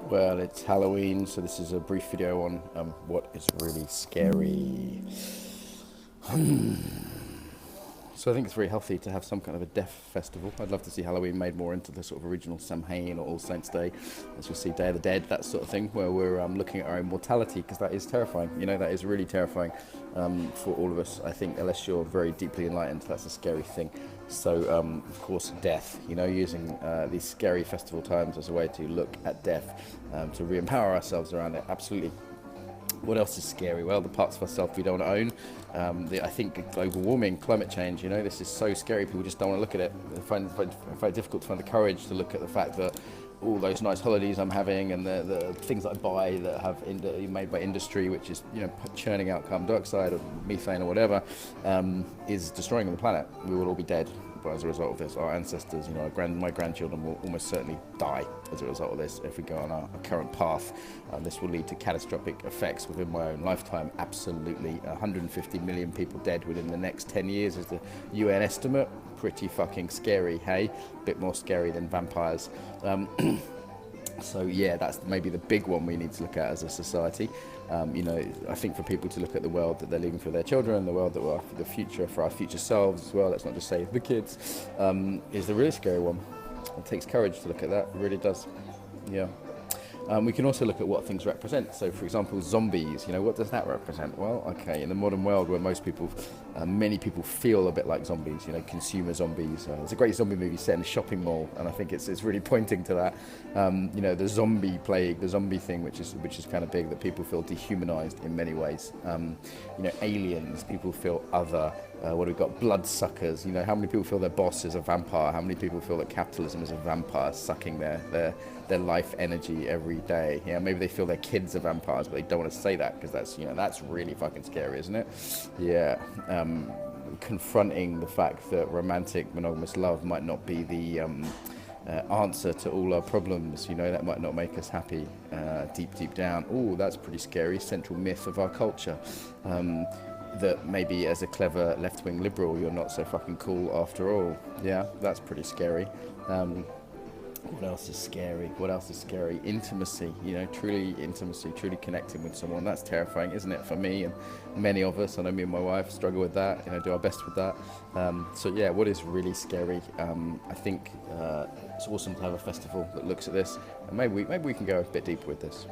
Well, it's Halloween, so this is a brief video on what is really scary. So I think it's very healthy to have some kind of a deaf festival. I'd love to see Halloween made more into the sort of original Samhain or All Saints Day, as we see Day of the Dead, that sort of thing, where we're looking at our own mortality, because that is terrifying. You know, that is really terrifying for all of us. I think unless you're very deeply enlightened, that's a scary thing. So, of course, death, you know, using these scary festival times as a way to look at death, to re-empower ourselves around it, absolutely. What else is scary? Well, the parts of ourselves we don't want to own. I think global warming, climate change, you know, this is so scary. People just don't want to look at it. I find it difficult to find the courage to look at the fact that all those nice holidays I'm having and the things that I buy that have made by industry, which is, you know, churning out carbon dioxide or methane or whatever, is destroying the planet. We will all be dead as a result of this. Our ancestors, you know, my grandchildren will almost certainly die as a result of this if we go on our current path. This will lead to catastrophic effects within my own lifetime. Absolutely. 150 million people dead within the next 10 years is the UN estimate. Pretty fucking scary, hey? Bit more scary than vampires. So yeah, that's maybe the big one we need to look at as a society. You know, I think for people to look at the world that they're leaving for their children, the world that we're for the future, for our future selves as well, let's not just say the kids, is the really scary one. It takes courage to look at that, it really does, yeah. We can also look at what things represent. So, for example, zombies. You know, what does that represent? Well, okay, in the modern world where many people feel a bit like zombies. You know, consumer zombies. There's a great zombie movie set in a shopping mall, and I think it's really pointing to that. You know, the zombie plague, the zombie thing, which is kind of big. That people feel dehumanized in many ways. You know, aliens. People feel other. What have we got? Bloodsuckers. You know, how many people feel their boss is a vampire? How many people feel that capitalism is a vampire sucking their life energy every day? Yeah, maybe they feel their kids are vampires, but they don't want to say that because that's, you know, that's really fucking scary, isn't it? Yeah. Confronting the fact that romantic monogamous love might not be the answer to all our problems. You know, that might not make us happy deep down. Oh, that's pretty scary. Central myth of our culture. That maybe as a clever left-wing liberal you're not so fucking cool after all. Yeah, that's pretty scary. What else is scary? What else is scary? Intimacy, you know, intimacy, truly connecting with someone. That's terrifying, isn't it, for me and many of us? I know me and my wife struggle with that, you know, do our best with that. So yeah, what is really scary? I think it's awesome to have a festival that looks at this, and maybe we can go a bit deeper with this.